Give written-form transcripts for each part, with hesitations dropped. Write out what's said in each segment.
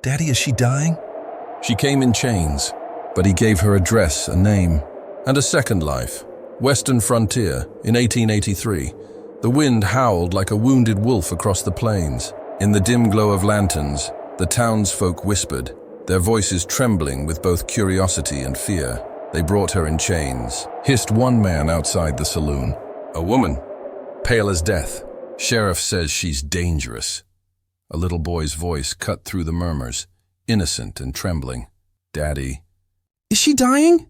Daddy, is she dying? She came in chains, but he gave her a dress, a name, and a second life. Western frontier, in 1883. The wind howled like a wounded wolf across the plains. In the dim glow of lanterns, the townsfolk whispered, their voices trembling with both curiosity and fear. They brought her in chains, hissed one man outside the saloon. A woman, pale as death. Sheriff says she's dangerous. A little boy's voice cut through the murmurs, innocent and trembling. Daddy. Is she dying?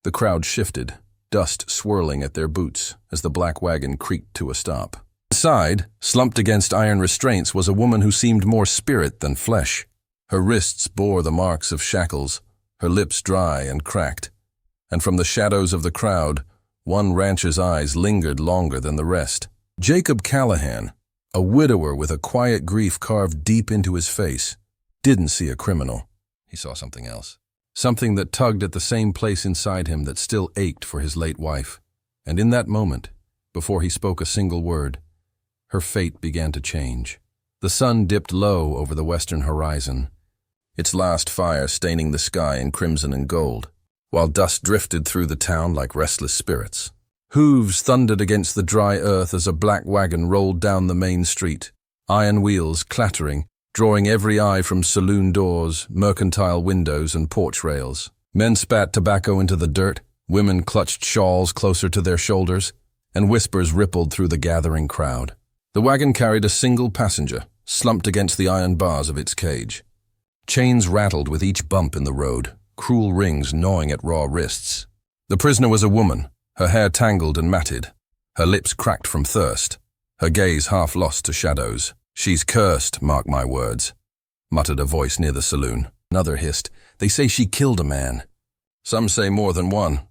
The crowd shifted, dust swirling at their boots as the black wagon creaked to a stop. Inside, slumped against iron restraints, was a woman who seemed more spirit than flesh. Her wrists bore the marks of shackles, her lips dry and cracked. And from the shadows of the crowd, one rancher's eyes lingered longer than the rest. Jacob Callahan, a widower with a quiet grief carved deep into his face, didn't see a criminal. He saw something else. Something that tugged at the same place inside him that still ached for his late wife. And in that moment, before he spoke a single word, her fate began to change. The sun dipped low over the western horizon, its last fire staining the sky in crimson and gold, while dust drifted through the town like restless spirits. Hooves thundered against the dry earth as a black wagon rolled down the main street, iron wheels clattering, drawing every eye from saloon doors, mercantile windows, and porch rails. Men spat tobacco into the dirt, women clutched shawls closer to their shoulders, and whispers rippled through the gathering crowd. The wagon carried a single passenger, slumped against the iron bars of its cage. Chains rattled with each bump in the road, cruel rings gnawing at raw wrists. The prisoner was a woman, her hair tangled and matted, her lips cracked from thirst, her gaze half lost to shadows. "She's cursed, mark my words," muttered a voice near the saloon. Another hissed, "They say she killed a man." "Some say more than one."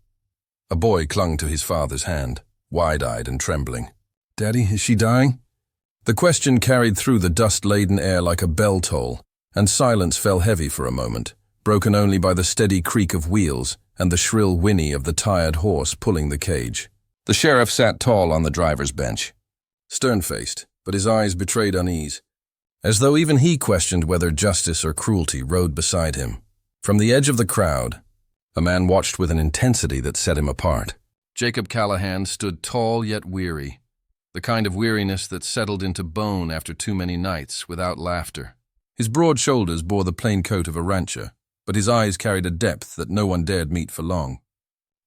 A boy clung to his father's hand, wide-eyed and trembling. "Daddy, is she dying?" The question carried through the dust-laden air like a bell toll, and silence fell heavy for a moment, broken only by the steady creak of wheels and the shrill whinny of the tired horse pulling the cage. The sheriff sat tall on the driver's bench, stern-faced, but his eyes betrayed unease, as though even he questioned whether justice or cruelty rode beside him. From the edge of the crowd, a man watched with an intensity that set him apart. Jacob Callahan stood tall yet weary, the kind of weariness that settled into bone after too many nights without laughter. His broad shoulders bore the plain coat of a rancher, but his eyes carried a depth that no one dared meet for long.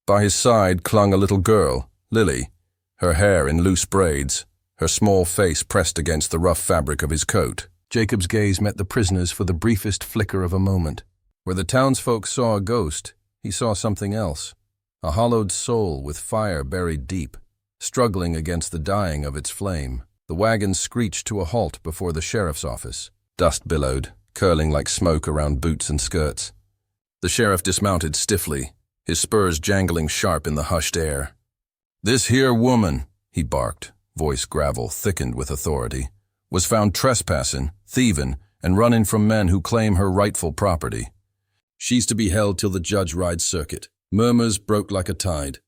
By his side clung a little girl, Lily, her hair in loose braids, her small face pressed against the rough fabric of his coat. Jacob's gaze met the prisoner's for the briefest flicker of a moment. Where the townsfolk saw a ghost, he saw something else, a hollowed soul with fire buried deep, struggling against the dying of its flame. The wagon screeched to a halt before the sheriff's office. Dust billowed, curling like smoke around boots and skirts. The sheriff dismounted stiffly, his spurs jangling sharp in the hushed air. "This here woman," he barked, voice gravel thickened with authority, "was found trespassing, thieving, and running from men who claim her rightful property. She's to be held till the judge rides circuit." Murmurs broke like a tide.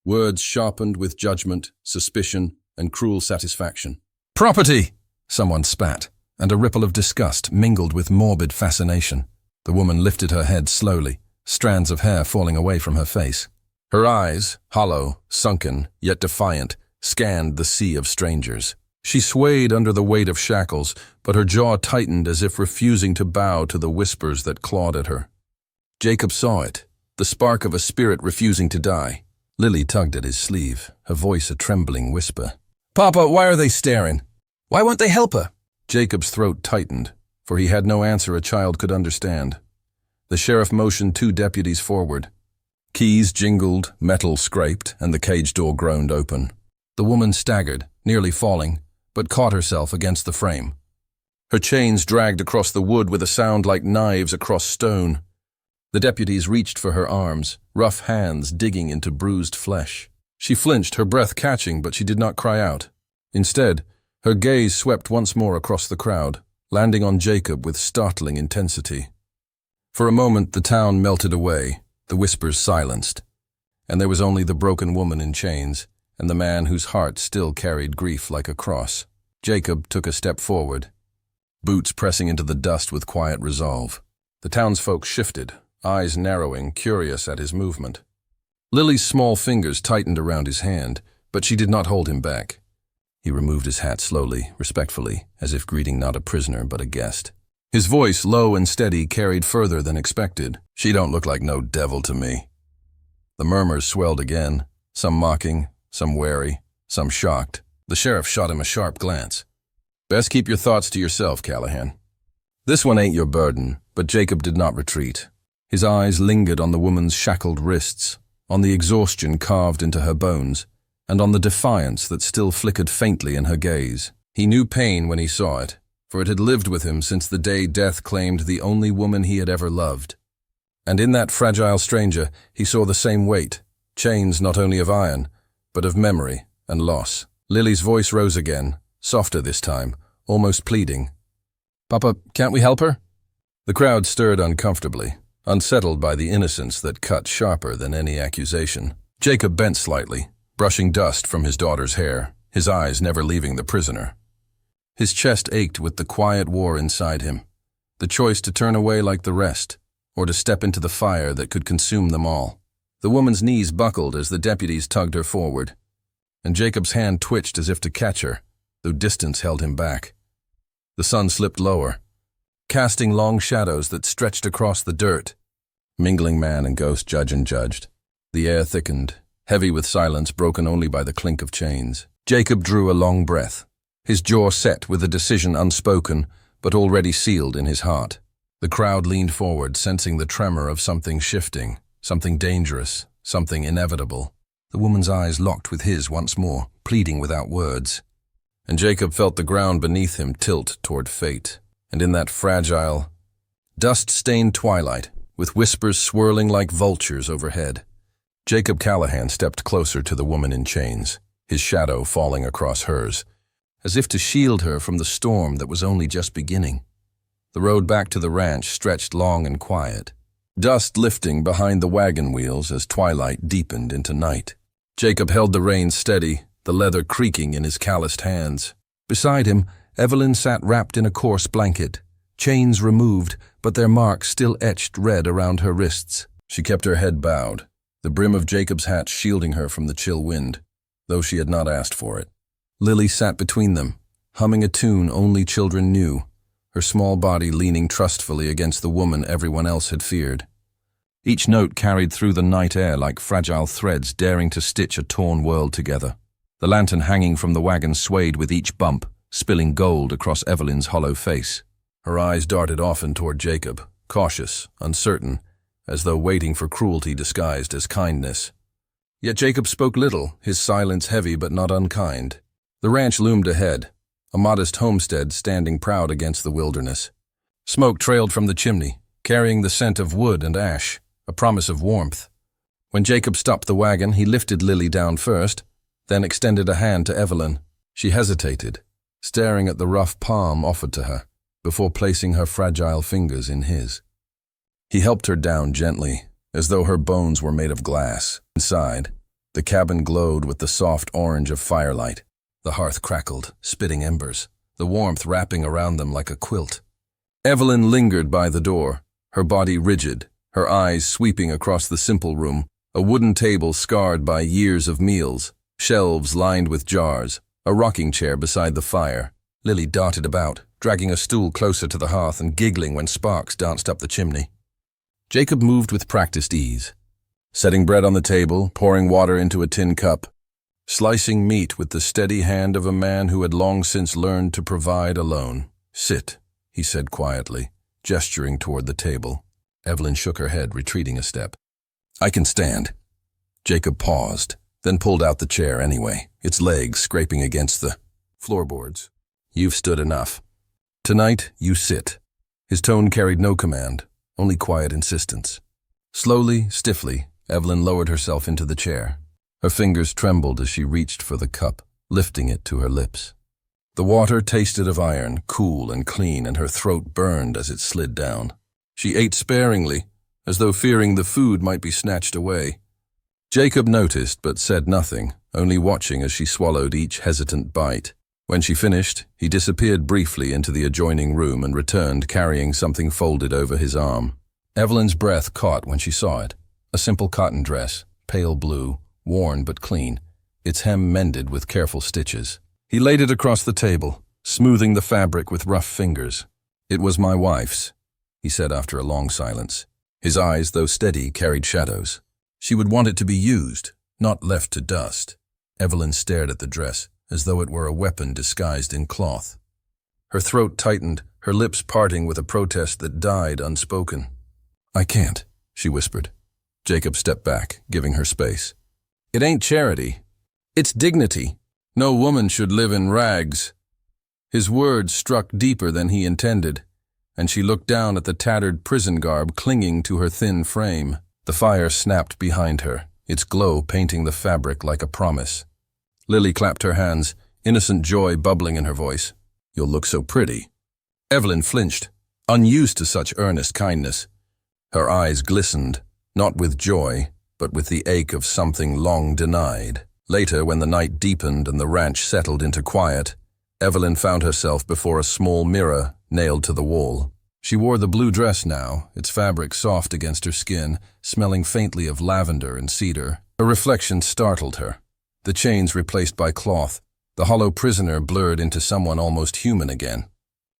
Words sharpened with judgment, suspicion, and cruel satisfaction. "Property!" someone spat, and a ripple of disgust mingled with morbid fascination. The woman lifted her head slowly, strands of hair falling away from her face. Her eyes, hollow, sunken, yet defiant, scanned the sea of strangers. She swayed under the weight of shackles, but her jaw tightened as if refusing to bow to the whispers that clawed at her. Jacob saw it, the spark of a spirit refusing to die. Lily tugged at his sleeve, her voice a trembling whisper. "Papa, why are they staring? Why won't they help her?" Jacob's throat tightened, for he had no answer a child could understand. The sheriff motioned 2 deputies forward. Keys jingled, metal scraped, and the cage door groaned open. The woman staggered, nearly falling, but caught herself against the frame. Her chains dragged across the wood with a sound like knives across stone. The deputies reached for her arms, rough hands digging into bruised flesh. She flinched, her breath catching, but she did not cry out. Instead, her gaze swept once more across the crowd, landing on Jacob with startling intensity. For a moment the town melted away, the whispers silenced, and there was only the broken woman in chains and the man whose heart still carried grief like a cross. Jacob took a step forward. boots pressing into the dust with quiet resolve. The townsfolk shifted, eyes narrowing, curious at his movement. Lily's small fingers tightened around his hand, but she did not hold him back. He removed his hat slowly, respectfully, as if greeting not a prisoner but a guest. His voice, low and steady, carried further than expected. "She don't look like no devil to me." The murmurs swelled again, some mocking, some wary, some shocked. The sheriff shot him a sharp glance. "Best keep your thoughts to yourself, Callahan. This one ain't your burden," but Jacob did not retreat. His eyes lingered on the woman's shackled wrists, on the exhaustion carved into her bones, and on the defiance that still flickered faintly in her gaze. He knew pain when he saw it, for it had lived with him since the day death claimed the only woman he had ever loved. And in that fragile stranger, he saw the same weight, chains not only of iron, but of memory and loss. Lily's voice rose again, softer this time, almost pleading. "Papa, can't we help her?" The crowd stirred uncomfortably, unsettled by the innocence that cut sharper than any accusation. Jacob bent slightly, brushing dust from his daughter's hair, his eyes never leaving the prisoner. His chest ached with the quiet war inside him, the choice to turn away like the rest, or to step into the fire that could consume them all. The woman's knees buckled as the deputies tugged her forward, and Jacob's hand twitched as if to catch her, though distance held him back. The sun slipped lower, casting long shadows that stretched across the dirt, mingling man and ghost, judge and judged. The air thickened, heavy with silence broken only by the clink of chains. Jacob drew a long breath, his jaw set with a decision unspoken but already sealed in his heart. The crowd leaned forward, sensing the tremor of something shifting, something dangerous, something inevitable. The woman's eyes locked with his once more, pleading without words. And Jacob felt the ground beneath him tilt toward fate. And in that fragile, dust-stained twilight, with whispers swirling like vultures overhead, Jacob Callahan stepped closer to the woman in chains, his shadow falling across hers, as if to shield her from the storm that was only just beginning. The road back to the ranch stretched long and quiet, dust lifting behind the wagon wheels as twilight deepened into night. Jacob held the reins steady, the leather creaking in his calloused hands. Beside him, Evelyn sat wrapped in a coarse blanket, chains removed, but their marks still etched red around her wrists. She kept her head bowed, the brim of Jacob's hat shielding her from the chill wind, though she had not asked for it. Lily sat between them, humming a tune only children knew, her small body leaning trustfully against the woman everyone else had feared. Each note carried through the night air like fragile threads daring to stitch a torn world together. The lantern hanging from the wagon swayed with each bump, spilling gold across Evelyn's hollow face. Her eyes darted often toward Jacob, cautious, uncertain, as though waiting for cruelty disguised as kindness. Yet Jacob spoke little, his silence heavy but not unkind. The ranch loomed ahead, a modest homestead standing proud against the wilderness. Smoke trailed from the chimney, carrying the scent of wood and ash, a promise of warmth. When Jacob stopped the wagon, he lifted Lily down first, then extended a hand to Evelyn. She hesitated, staring at the rough palm offered to her, before placing her fragile fingers in his. He helped her down gently, as though her bones were made of glass. Inside, the cabin glowed with the soft orange of firelight. The hearth crackled, spitting embers, the warmth wrapping around them like a quilt. Evelyn lingered by the door, her body rigid, her eyes sweeping across the simple room, a wooden table scarred by years of meals, shelves lined with jars, a rocking chair beside the fire. Lily darted about, dragging a stool closer to the hearth and giggling when sparks danced up the chimney. Jacob moved with practiced ease, setting bread on the table, pouring water into a tin cup, slicing meat with the steady hand of a man who had long since learned to provide alone. "Sit," he said quietly, gesturing toward the table. Evelyn shook her head, retreating a step. "I can stand." Jacob paused, then pulled out the chair anyway, its legs scraping against the floorboards. "You've stood enough. Tonight, you sit." His tone carried no command, only quiet insistence. Slowly, stiffly, Evelyn lowered herself into the chair. Her fingers trembled as she reached for the cup, lifting it to her lips. The water tasted of iron, cool and clean, and her throat burned as it slid down. She ate sparingly, as though fearing the food might be snatched away. Jacob noticed but said nothing, only watching as she swallowed each hesitant bite. When she finished, he disappeared briefly into the adjoining room and returned carrying something folded over his arm. Evelyn's breath caught when she saw it. A simple cotton dress, pale blue, worn but clean, its hem mended with careful stitches. He laid it across the table, smoothing the fabric with rough fingers. "It was my wife's," he said after a long silence. His eyes, though steady, carried shadows. "She would want it to be used, not left to dust." Evelyn stared at the dress, as though it were a weapon disguised in cloth. Her throat tightened, her lips parting with a protest that died unspoken. "I can't," she whispered. Jacob stepped back, giving her space. "It ain't charity. It's dignity. No woman should live in rags." His words struck deeper than he intended, and she looked down at the tattered prison garb clinging to her thin frame. The fire snapped behind her, its glow painting the fabric like a promise. Lily clapped her hands, innocent joy bubbling in her voice. "You'll look so pretty." Evelyn flinched, unused to such earnest kindness. Her eyes glistened, not with joy, but with the ache of something long denied. Later, when the night deepened and the ranch settled into quiet, Evelyn found herself before a small mirror nailed to the wall. She wore the blue dress now, its fabric soft against her skin, smelling faintly of lavender and cedar. Her reflection startled her. The chains replaced by cloth, the hollow prisoner blurred into someone almost human again.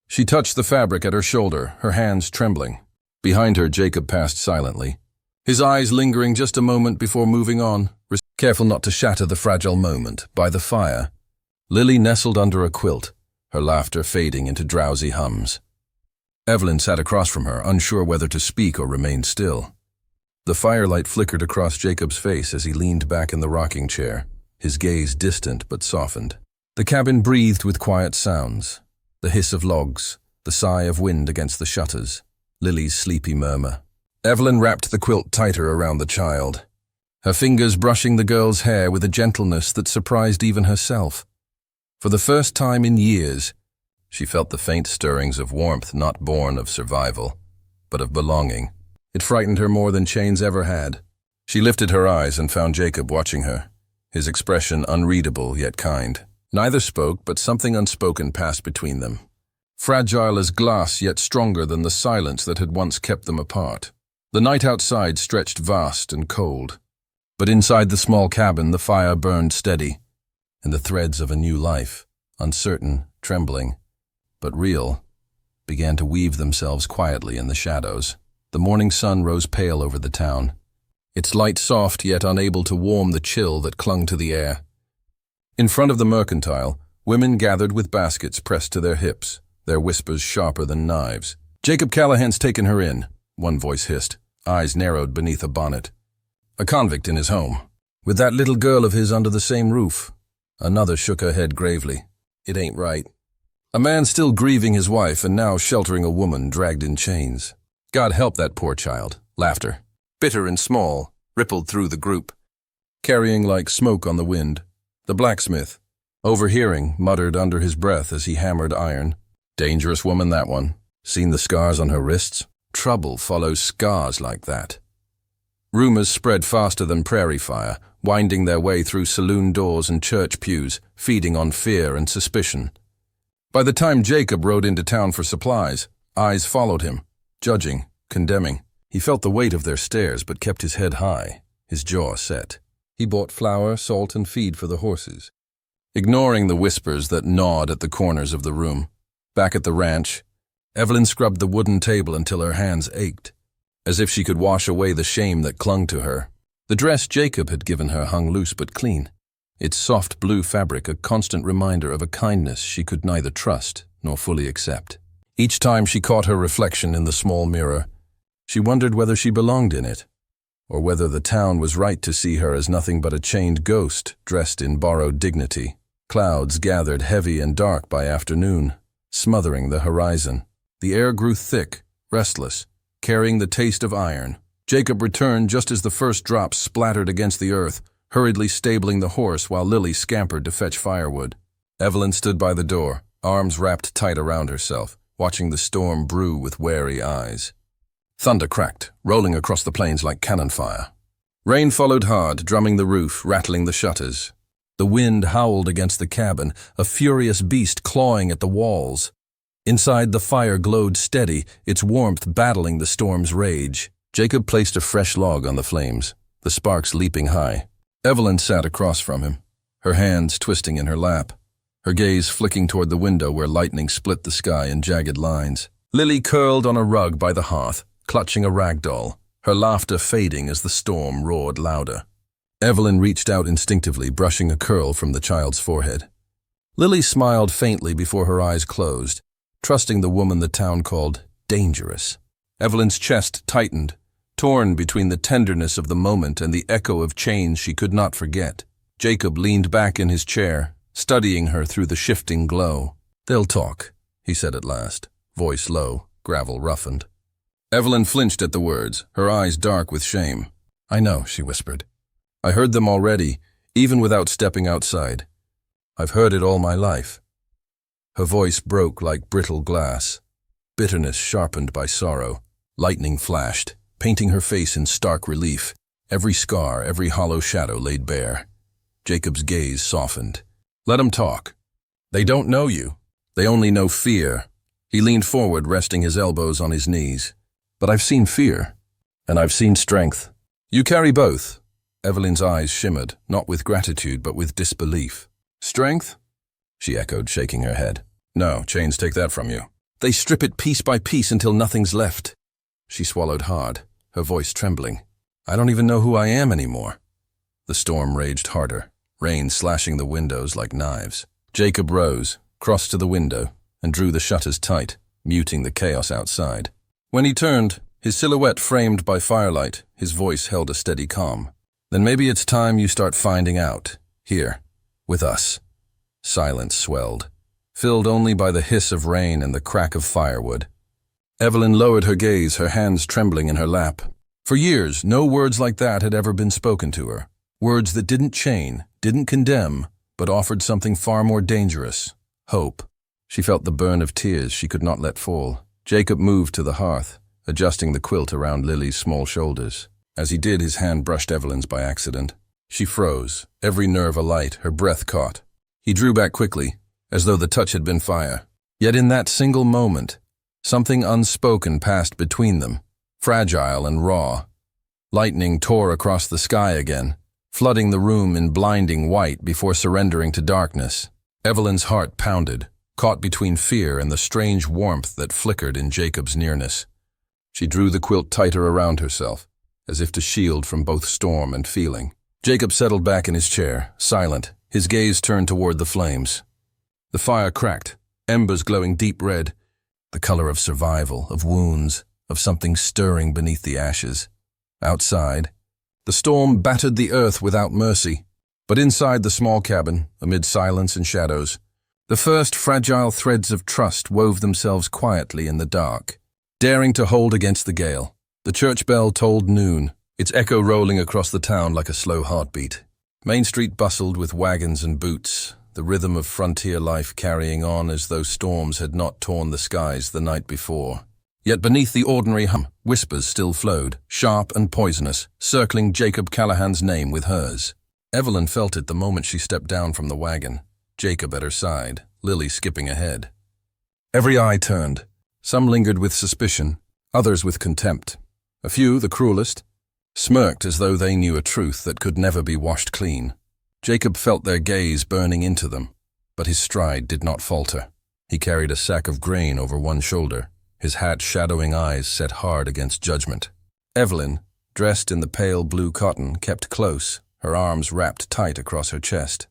She touched the fabric at her shoulder, her hands trembling. Behind her, Jacob passed silently, his eyes lingering just a moment before moving on, careful not to shatter the fragile moment. By the fire, Lily nestled under a quilt, her laughter fading into drowsy hums. Evelyn sat across from her, unsure whether to speak or remain still. The firelight flickered across Jacob's face as he leaned back in the rocking chair, his gaze distant but softened. The cabin breathed with quiet sounds, the hiss of logs, the sigh of wind against the shutters, Lily's sleepy murmur. Evelyn wrapped the quilt tighter around the child, her fingers brushing the girl's hair with a gentleness that surprised even herself. For the first time in years, she felt the faint stirrings of warmth not born of survival, but of belonging. It frightened her more than chains ever had. She lifted her eyes and found Jacob watching her, his expression unreadable yet kind. Neither spoke, but something unspoken passed between them, fragile as glass yet stronger than the silence that had once kept them apart. The night outside stretched vast and cold, but inside the small cabin the fire burned steady, and the threads of a new life, uncertain, trembling, but real, began to weave themselves quietly in the shadows. The morning sun rose pale over the town, its light soft yet unable to warm the chill that clung to the air. In front of the mercantile, women gathered with baskets pressed to their hips, their whispers sharper than knives. "Jacob Callahan's taken her in," one voice hissed, eyes narrowed beneath a bonnet. "A convict in his home, with that little girl of his under the same roof." Another shook her head gravely. "It ain't right. A man still grieving his wife and now sheltering a woman dragged in chains. God help that poor child." Laughter, bitter and small, rippled through the group, carrying like smoke on the wind. The blacksmith, overhearing, muttered under his breath as he hammered iron. "Dangerous woman, that one. Seen the scars on her wrists? Trouble follows scars like that." Rumors spread faster than prairie fire, winding their way through saloon doors and church pews, feeding on fear and suspicion. By the time Jacob rode into town for supplies, eyes followed him, judging, condemning. He felt the weight of their stares but kept his head high, his jaw set. He bought flour, salt, and feed for the horses, ignoring the whispers that gnawed at the corners of the room. Back at the ranch, Evelyn scrubbed the wooden table until her hands ached, as if she could wash away the shame that clung to her. The dress Jacob had given her hung loose but clean, its soft blue fabric a constant reminder of a kindness she could neither trust nor fully accept. Each time she caught her reflection in the small mirror, she wondered whether she belonged in it, or whether the town was right to see her as nothing but a chained ghost dressed in borrowed dignity. Clouds gathered heavy and dark by afternoon, smothering the horizon. The air grew thick, restless, carrying the taste of iron. Jacob returned just as the first drops splattered against the earth, hurriedly stabling the horse while Lily scampered to fetch firewood. Evelyn stood by the door, arms wrapped tight around herself, watching the storm brew with wary eyes. Thunder cracked, rolling across the plains like cannon fire. Rain followed hard, drumming the roof, rattling the shutters. The wind howled against the cabin, a furious beast clawing at the walls. Inside, the fire glowed steady, its warmth battling the storm's rage. Jacob placed a fresh log on the flames, the sparks leaping high. Evelyn sat across from him, her hands twisting in her lap, her gaze flicking toward the window where lightning split the sky in jagged lines. Lily curled on a rug by the hearth, clutching a rag doll, her laughter fading as the storm roared louder. Evelyn reached out instinctively, brushing a curl from the child's forehead. Lily smiled faintly before her eyes closed, trusting the woman the town called dangerous. Evelyn's chest tightened, torn between the tenderness of the moment and the echo of chains she could not forget. Jacob leaned back in his chair, studying her through the shifting glow. "They'll talk," he said at last, voice low, gravel roughened. Evelyn flinched at the words, her eyes dark with shame. "I know," she whispered. "I heard them already, even without stepping outside. I've heard it all my life." Her voice broke like brittle glass, bitterness sharpened by sorrow. Lightning flashed, painting her face in stark relief, every scar, every hollow shadow laid bare. Jacob's gaze softened. "Let 'em talk. They don't know you. They only know fear." He leaned forward, resting his elbows on his knees. "But I've seen fear, and I've seen strength. You carry both." Evelyn's eyes shimmered, not with gratitude but with disbelief. "Strength?" she echoed, shaking her head. "No, chains take that from you. They strip it piece by piece until nothing's left." She swallowed hard, her voice trembling. "I don't even know who I am anymore." The storm raged harder, rain slashing the windows like knives. Jacob rose, crossed to the window, and drew the shutters tight, muting the chaos outside. When he turned, his silhouette framed by firelight, his voice held a steady calm. "Then maybe it's time you start finding out. Here, with us." Silence swelled, filled only by the hiss of rain and the crack of firewood. Evelyn lowered her gaze, her hands trembling in her lap. For years, no words like that had ever been spoken to her. Words that didn't chain, didn't condemn, but offered something far more dangerous: hope. She felt the burn of tears she could not let fall. Jacob moved to the hearth, adjusting the quilt around Lily's small shoulders. As he did, his hand brushed Evelyn's by accident. She froze, every nerve alight, her breath caught. He drew back quickly, as though the touch had been fire. Yet in that single moment, something unspoken passed between them, fragile and raw. Lightning tore across the sky again, flooding the room in blinding white before surrendering to darkness. Evelyn's heart pounded, caught between fear and the strange warmth that flickered in Jacob's nearness. She drew the quilt tighter around herself, as if to shield from both storm and feeling. Jacob settled back in his chair, silent, his gaze turned toward the flames. The fire cracked, embers glowing deep red, the color of survival, of wounds, of something stirring beneath the ashes. Outside, the storm battered the earth without mercy. But inside the small cabin, amid silence and shadows, the first fragile threads of trust wove themselves quietly in the dark, daring to hold against the gale. The church bell tolled noon, its echo rolling across the town like a slow heartbeat. Main Street bustled with wagons and boots, the rhythm of frontier life carrying on as though storms had not torn the skies the night before. Yet beneath the ordinary hum, whispers still flowed, sharp and poisonous, circling Jacob Callahan's name with hers. Evelyn felt it the moment she stepped down from the wagon, Jacob at her side, Lily skipping ahead. Every eye turned. Some lingered with suspicion, others with contempt. A few, the cruelest, smirked as though they knew a truth that could never be washed clean. Jacob felt their gaze burning into them, but his stride did not falter. He carried a sack of grain over one shoulder, his hat shadowing eyes set hard against judgment. Evelyn, dressed in the pale blue cotton, kept close, her arms wrapped tight across her chest.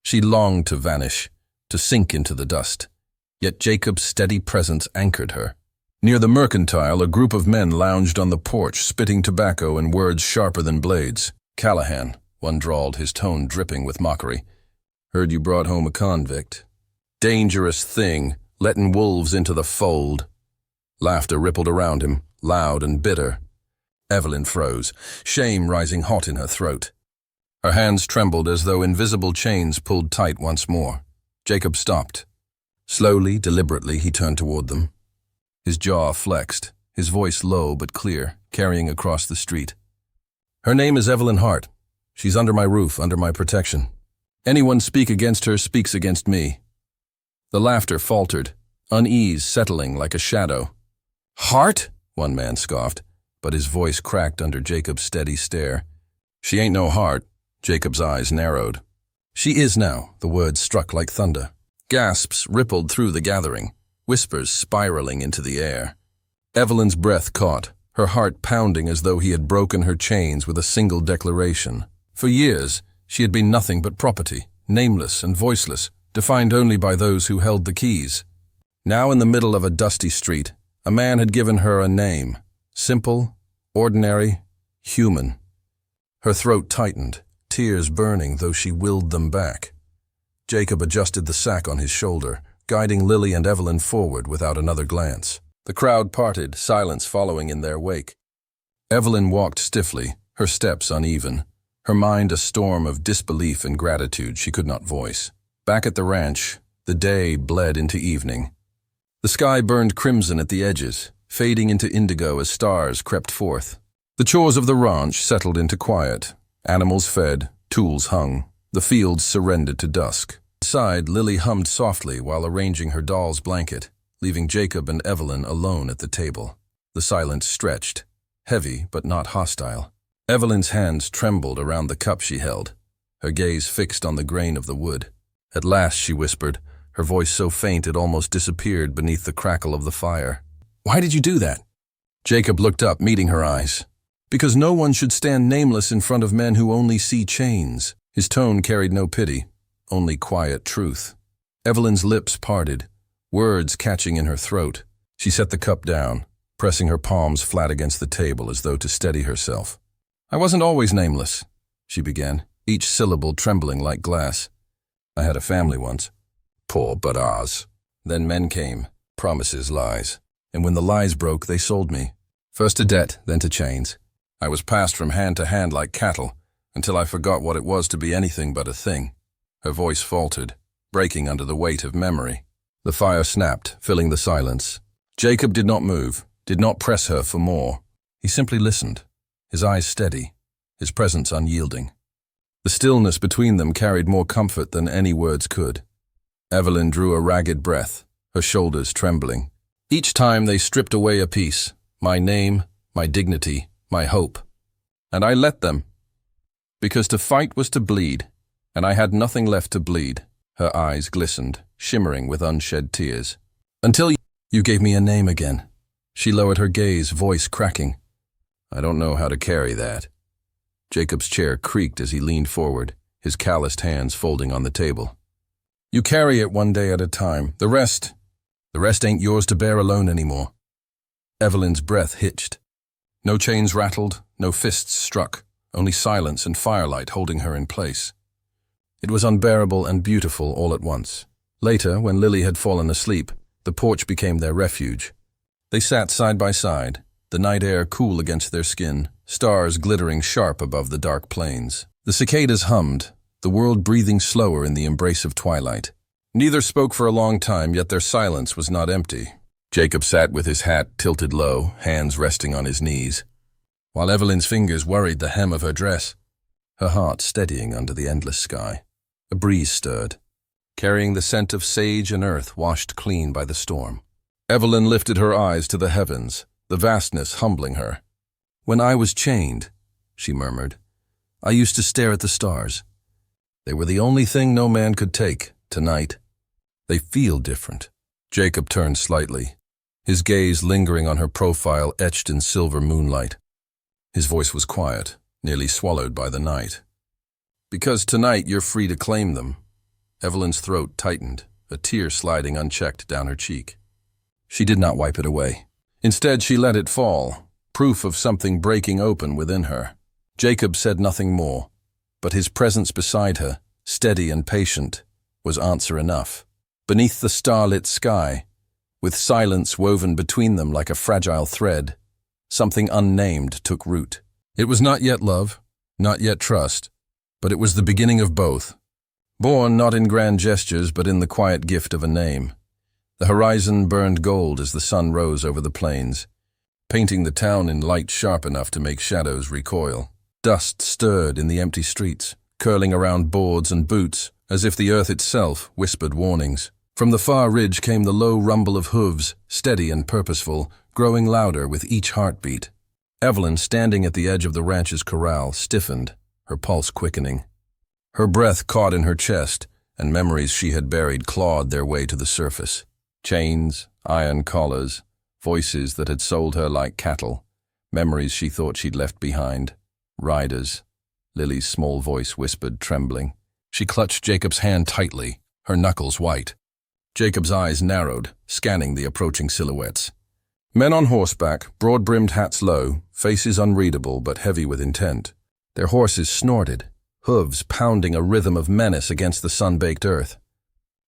She longed to vanish, to sink into the dust, yet Jacob's steady presence anchored her. Near the mercantile, a group of men lounged on the porch, spitting tobacco in words sharper than blades. "Callahan," one drawled, his tone dripping with mockery. "Heard you brought home a convict. Dangerous thing, letting wolves into the fold." Laughter rippled around him, loud and bitter. Evelyn froze, shame rising hot in her throat. Her hands trembled as though invisible chains pulled tight once more. Jacob stopped. Slowly, deliberately, he turned toward them. His jaw flexed, his voice low but clear, carrying across the street. "Her name is Evelyn Hart. She's under my roof, under my protection. Anyone speak against her speaks against me. The laughter faltered, unease settling like a shadow. Heart? One man scoffed, but his voice cracked under Jacob's steady stare. She ain't no heart. Jacob's eyes narrowed. She is now, the words struck like thunder. Gasps rippled through the gathering, whispers spiraling into the air. Evelyn's breath caught, her heart pounding as though he had broken her chains with a single declaration. For years, she had been nothing but property, nameless and voiceless, defined only by those who held the keys. Now in the middle of a dusty street, a man had given her a name. Simple, ordinary, human. Her throat tightened, tears burning though she willed them back. Jacob adjusted the sack on his shoulder, guiding Lily and Evelyn forward without another glance. The crowd parted, silence following in their wake. Evelyn walked stiffly, her steps uneven, her mind a storm of disbelief and gratitude she could not voice. Back at the ranch, the day bled into evening. The sky burned crimson at the edges, fading into indigo as stars crept forth. The chores of the ranch settled into quiet. Animals fed, tools hung, the fields surrendered to dusk. Inside, Lily hummed softly while arranging her doll's blanket, leaving Jacob and Evelyn alone at the table. The silence stretched, heavy but not hostile. Evelyn's hands trembled around the cup she held, her gaze fixed on the grain of the wood. At last, she whispered, her voice so faint it almost disappeared beneath the crackle of the fire. "Why did you do that?" Jacob looked up, meeting her eyes. "Because no one should stand nameless in front of men who only see chains." His tone carried no pity, only quiet truth. Evelyn's lips parted, words catching in her throat. She set the cup down, pressing her palms flat against the table as though to steady herself. "I wasn't always nameless," she began, each syllable trembling like glass. "I had a family once. Poor but ours. Then men came, promises, lies. And when the lies broke, they sold me. First to debt, then to chains. I was passed from hand to hand like cattle, until I forgot what it was to be anything but a thing." Her voice faltered, breaking under the weight of memory. The fire snapped, filling the silence. Jacob did not move, did not press her for more. He simply listened, his eyes steady, his presence unyielding. The stillness between them carried more comfort than any words could. Evelyn drew a ragged breath, her shoulders trembling. Each time they stripped away a piece, my name, my dignity, my hope. And I let them. Because to fight was to bleed, and I had nothing left to bleed. Her eyes glistened, shimmering with unshed tears. "Until you gave me a name again." She lowered her gaze, voice cracking. "I don't know how to carry that." Jacob's chair creaked as he leaned forward, his calloused hands folding on the table. "You carry it one day at a time. The rest ain't yours to bear alone anymore." Evelyn's breath hitched. No chains rattled, no fists struck, only silence and firelight holding her in place. It was unbearable and beautiful all at once. Later, when Lily had fallen asleep, the porch became their refuge. They sat side by side, the night air cool against their skin, stars glittering sharp above the dark plains. The cicadas hummed, the world breathing slower in the embrace of twilight. Neither spoke for a long time, yet their silence was not empty. Jacob sat with his hat tilted low, hands resting on his knees, while Evelyn's fingers worried the hem of her dress, her heart steadying under the endless sky. A breeze stirred, carrying the scent of sage and earth washed clean by the storm. Evelyn lifted her eyes to the heavens, the vastness humbling her. "When I was chained," she murmured, "I used to stare at the stars. They were the only thing no man could take. Tonight, they feel different." Jacob turned slightly, his gaze lingering on her profile etched in silver moonlight. His voice was quiet, nearly swallowed by the night. "Because tonight you're free to claim them." Evelyn's throat tightened, a tear sliding unchecked down her cheek. She did not wipe it away. Instead, she let it fall, proof of something breaking open within her. Jacob said nothing more, but his presence beside her, steady and patient, was answer enough. Beneath the starlit sky, with silence woven between them like a fragile thread, something unnamed took root. It was not yet love, not yet trust, but it was the beginning of both. Born not in grand gestures, but in the quiet gift of a name. The horizon burned gold as the sun rose over the plains, painting the town in light sharp enough to make shadows recoil. Dust stirred in the empty streets, curling around boards and boots, as if the earth itself whispered warnings. From the far ridge came the low rumble of hooves, steady and purposeful, growing louder with each heartbeat. Evelyn, standing at the edge of the ranch's corral, stiffened, her pulse quickening. Her breath caught in her chest, and memories she had buried clawed their way to the surface. Chains, iron collars, voices that had sold her like cattle, memories she thought she'd left behind. Riders. Lily's small voice whispered, trembling. She clutched Jacob's hand tightly, her knuckles white. Jacob's eyes narrowed, scanning the approaching silhouettes. Men on horseback, broad-brimmed hats low, faces unreadable but heavy with intent. Their horses snorted, hooves pounding a rhythm of menace against the sun-baked earth.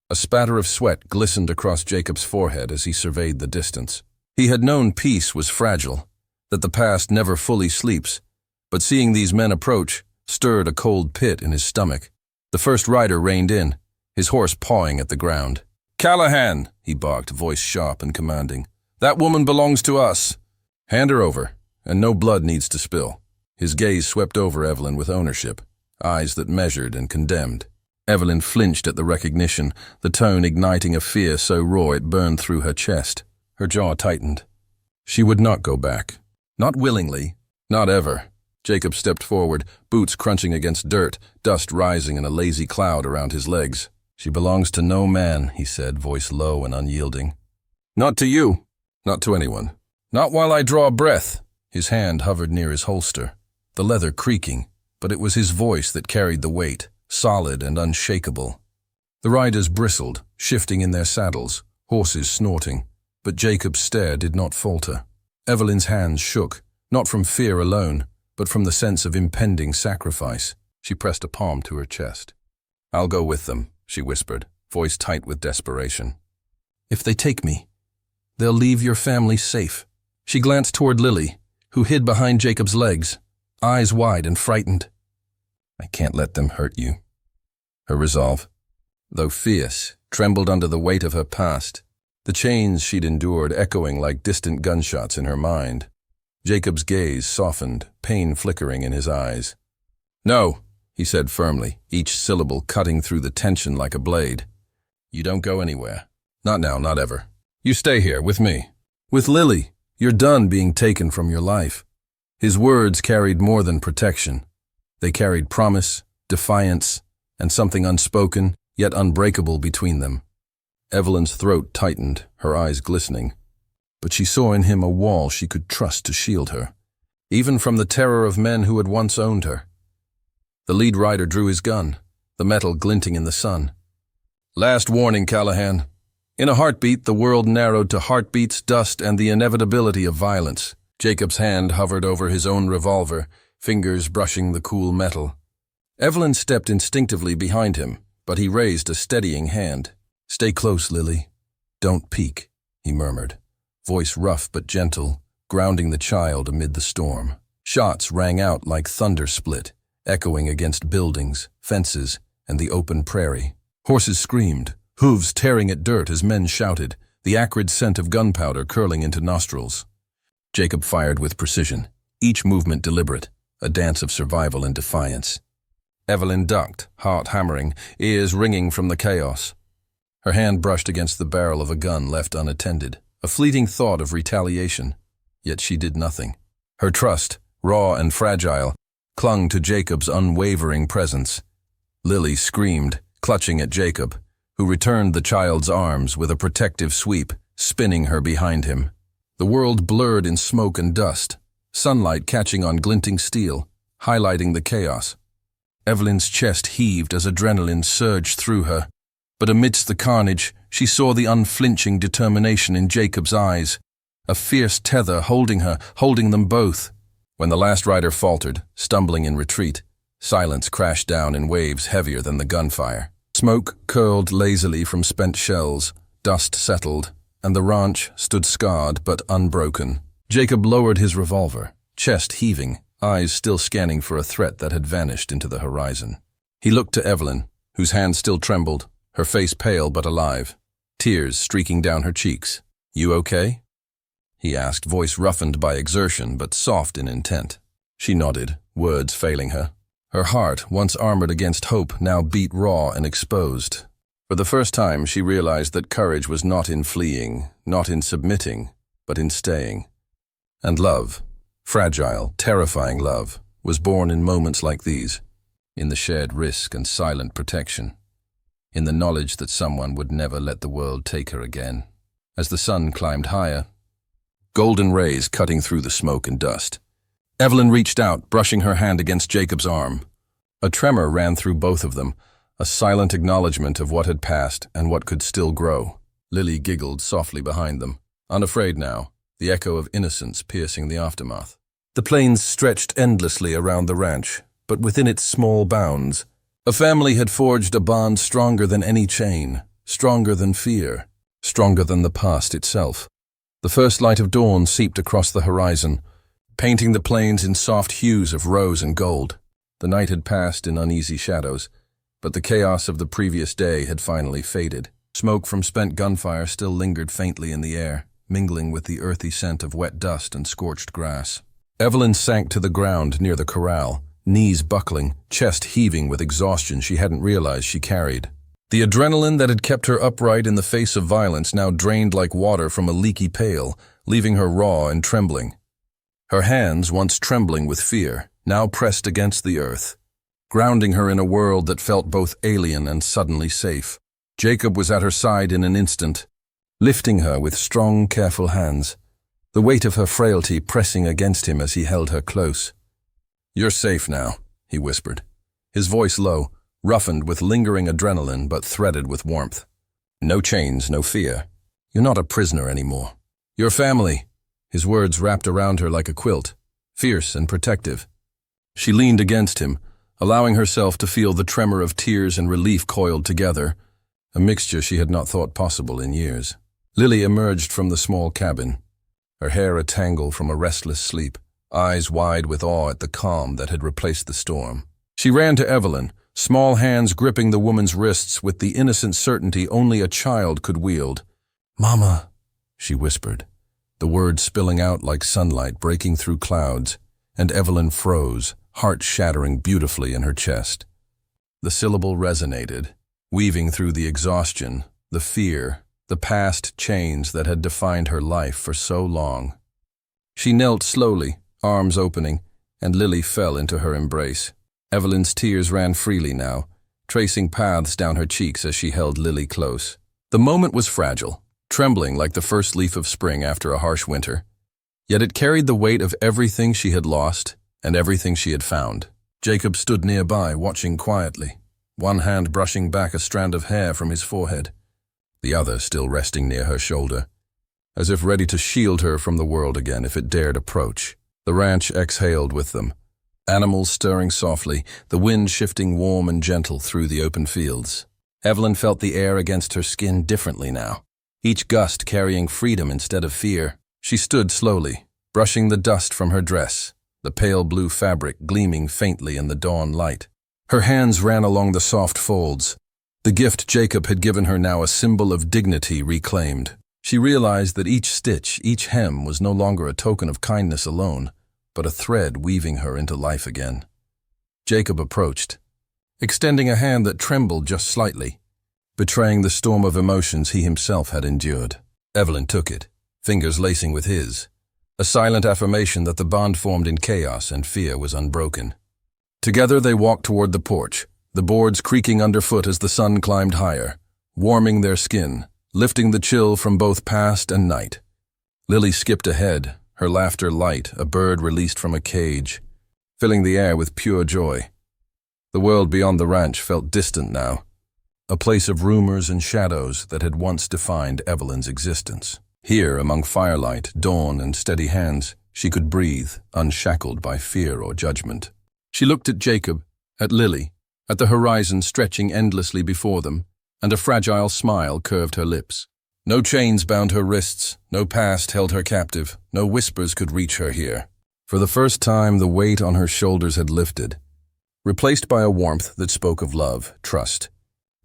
A spatter of sweat glistened across Jacob's forehead as he surveyed the distance. He had known peace was fragile, that the past never fully sleeps, but seeing these men approach stirred a cold pit in his stomach. The first rider reined in, his horse pawing at the ground. "Callahan," he barked, voice sharp and commanding. "That woman belongs to us. Hand her over, and no blood needs to spill." His gaze swept over Evelyn with ownership, eyes that measured and condemned. Evelyn flinched at the recognition, the tone igniting a fear so raw it burned through her chest. Her jaw tightened. She would not go back. Not willingly. Not ever. Jacob stepped forward, boots crunching against dirt, dust rising in a lazy cloud around his legs. "She belongs to no man," he said, voice low and unyielding. "Not to you. Not to anyone. Not while I draw a breath." His hand hovered near his holster, the leather creaking, but it was his voice that carried the weight, solid and unshakable. The riders bristled, shifting in their saddles, horses snorting, but Jacob's stare did not falter. Evelyn's hands shook, not from fear alone, but from the sense of impending sacrifice. She pressed a palm to her chest. "I'll go with them," she whispered, voice tight with desperation. "If they take me, they'll leave your family safe." She glanced toward Lily, who hid behind Jacob's legs, eyes wide and frightened. "I can't let them hurt you." Her resolve, though fierce, trembled under the weight of her past, the chains she'd endured echoing like distant gunshots in her mind. Jacob's gaze softened, pain flickering in his eyes. "No," he said firmly, each syllable cutting through the tension like a blade. "You don't go anywhere. Not now, not ever. You stay here, with me. With Lily. You're done being taken from your life." His words carried more than protection. They carried promise, defiance, and something unspoken, yet unbreakable between them. Evelyn's throat tightened, her eyes glistening. But she saw in him a wall she could trust to shield her, even from the terror of men who had once owned her. The lead rider drew his gun, the metal glinting in the sun. "Last warning, Callahan." In a heartbeat, the world narrowed to heartbeats, dust, and the inevitability of violence. Jacob's hand hovered over his own revolver, fingers brushing the cool metal. Evelyn stepped instinctively behind him, but he raised a steadying hand. "Stay close, Lily. Don't peek," he murmured, voice rough but gentle, grounding the child amid the storm. Shots rang out like thunder split, echoing against buildings, fences, and the open prairie. Horses screamed, hooves tearing at dirt as men shouted, the acrid scent of gunpowder curling into nostrils. Jacob fired with precision, each movement deliberate, a dance of survival and defiance. Evelyn ducked, heart hammering, ears ringing from the chaos. Her hand brushed against the barrel of a gun left unattended, a fleeting thought of retaliation. Yet she did nothing. Her trust, raw and fragile, clung to Jacob's unwavering presence. Lily screamed, clutching at Jacob, who returned the child's arms with a protective sweep, spinning her behind him. The world blurred in smoke and dust, sunlight catching on glinting steel, highlighting the chaos. Evelyn's chest heaved as adrenaline surged through her, but amidst the carnage, she saw the unflinching determination in Jacob's eyes, a fierce tether holding her, holding them both. When the last rider faltered, stumbling in retreat, silence crashed down in waves heavier than the gunfire. Smoke curled lazily from spent shells, dust settled, and the ranch stood scarred but unbroken. Jacob lowered his revolver, chest heaving, eyes still scanning for a threat that had vanished into the horizon. He looked to Evelyn, whose hand still trembled, her face pale but alive, tears streaking down her cheeks. "You okay?" he asked, voice roughened by exertion but soft in intent. She nodded, words failing her. Her heart, once armored against hope, now beat raw and exposed. For the first time, she realized that courage was not in fleeing, not in submitting, but in staying. And love, fragile, terrifying love, was born in moments like these, in the shared risk and silent protection, in the knowledge that someone would never let the world take her again. As the sun climbed higher, golden rays cutting through the smoke and dust, Evelyn reached out, brushing her hand against Jacob's arm. A tremor ran through both of them, a silent acknowledgement of what had passed and what could still grow. Lily giggled softly behind them, unafraid now, the echo of innocence piercing the aftermath. The plains stretched endlessly around the ranch, but within its small bounds, a family had forged a bond stronger than any chain, stronger than fear, stronger than the past itself. The first light of dawn seeped across the horizon, painting the plains in soft hues of rose and gold. The night had passed in uneasy shadows, but the chaos of the previous day had finally faded. Smoke from spent gunfire still lingered faintly in the air, mingling with the earthy scent of wet dust and scorched grass. Evelyn sank to the ground near the corral, knees buckling, chest heaving with exhaustion she hadn't realized she carried. The adrenaline that had kept her upright in the face of violence now drained like water from a leaky pail, leaving her raw and trembling. Her hands, once trembling with fear, now pressed against the earth, grounding her in a world that felt both alien and suddenly safe. Jacob was at her side in an instant, lifting her with strong, careful hands, the weight of her frailty pressing against him as he held her close. "You're safe now," he whispered, his voice low, roughened with lingering adrenaline but threaded with warmth. "No chains, no fear. You're not a prisoner anymore. Your family," his words wrapped around her like a quilt, fierce and protective. She leaned against him, allowing herself to feel the tremor of tears and relief coiled together, a mixture she had not thought possible in years. Lily emerged from the small cabin, her hair a tangle from a restless sleep, eyes wide with awe at the calm that had replaced the storm. She ran to Evelyn, small hands gripping the woman's wrists with the innocent certainty only a child could wield. "Mama," she whispered, the words spilling out like sunlight breaking through clouds, and Evelyn froze, heart shattering beautifully in her chest. The syllable resonated, weaving through the exhaustion, the fear, the past chains that had defined her life for so long. She knelt slowly, arms opening, and Lily fell into her embrace. Evelyn's tears ran freely now, tracing paths down her cheeks as she held Lily close. The moment was fragile, trembling like the first leaf of spring after a harsh winter. Yet it carried the weight of everything she had lost and everything she had found. Jacob stood nearby, watching quietly, one hand brushing back a strand of hair from his forehead, the other still resting near her shoulder, as if ready to shield her from the world again if it dared approach. The ranch exhaled with them, animals stirring softly, the wind shifting warm and gentle through the open fields. Evelyn felt the air against her skin differently now, each gust carrying freedom instead of fear. She stood slowly, brushing the dust from her dress, the pale blue fabric gleaming faintly in the dawn light. Her hands ran along the soft folds, the gift Jacob had given her now a symbol of dignity reclaimed. She realized that each stitch, each hem was no longer a token of kindness alone, but a thread weaving her into life again. Jacob approached, extending a hand that trembled just slightly, betraying the storm of emotions he himself had endured. Evelyn took it, fingers lacing with his, a silent affirmation that the bond formed in chaos and fear was unbroken. Together they walked toward the porch, the boards creaking underfoot as the sun climbed higher, warming their skin, lifting the chill from both past and night. Lily skipped ahead, her laughter light, a bird released from a cage, filling the air with pure joy. The world beyond the ranch felt distant now, a place of rumors and shadows that had once defined Evelyn's existence. Here, among firelight, dawn, and steady hands, she could breathe, unshackled by fear or judgment. She looked at Jacob, at Lily, at the horizon stretching endlessly before them, and a fragile smile curved her lips. No chains bound her wrists, no past held her captive, no whispers could reach her here. For the first time, the weight on her shoulders had lifted, replaced by a warmth that spoke of love, trust,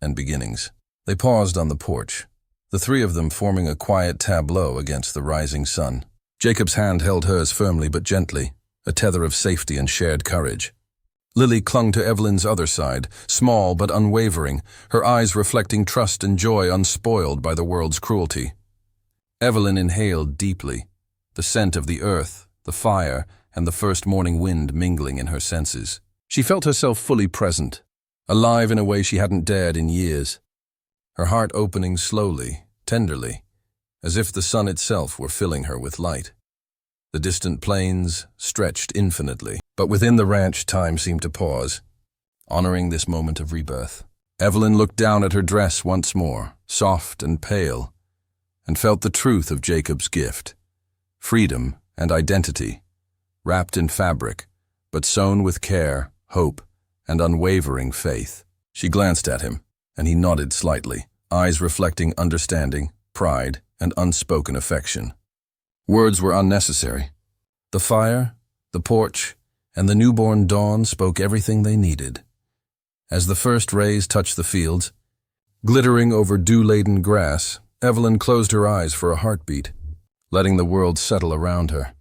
and beginnings. They paused on the porch, the three of them forming a quiet tableau against the rising sun. Jacob's hand held hers firmly but gently, a tether of safety and shared courage. Lily clung to Evelyn's other side, small but unwavering, her eyes reflecting trust and joy unspoiled by the world's cruelty. Evelyn inhaled deeply, the scent of the earth, the fire, and the first morning wind mingling in her senses. She felt herself fully present, alive in a way she hadn't dared in years, her heart opening slowly, tenderly, as if the sun itself were filling her with light. The distant plains stretched infinitely, but within the ranch time seemed to pause, honoring this moment of rebirth. Evelyn looked down at her dress once more, soft and pale, and felt the truth of Jacob's gift, freedom and identity, wrapped in fabric, but sewn with care, hope, and unwavering faith. She glanced at him, and he nodded slightly, eyes reflecting understanding, pride, and unspoken affection. Words were unnecessary. The fire, the porch, and the newborn dawn spoke everything they needed. As the first rays touched the fields, glittering over dew-laden grass, Evelyn closed her eyes for a heartbeat, letting the world settle around her.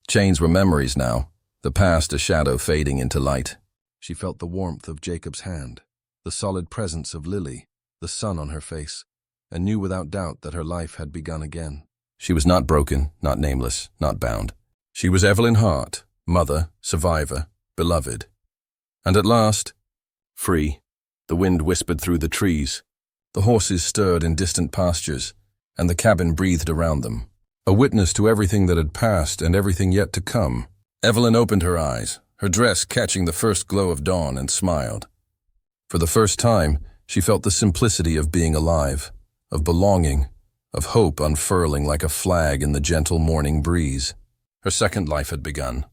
Chains were memories now, the past a shadow fading into light. She felt the warmth of Jacob's hand, the solid presence of Lily, the sun on her face, and knew without doubt that her life had begun again. She was not broken, not nameless, not bound. She was Evelyn Hart, mother, survivor, beloved. And at last, free. The wind whispered through the trees. The horses stirred in distant pastures, and the cabin breathed around them, a witness to everything that had passed and everything yet to come. Evelyn opened her eyes, her dress catching the first glow of dawn, and smiled. For the first time, she felt the simplicity of being alive, of belonging, of hope unfurling like a flag in the gentle morning breeze. Her second life had begun,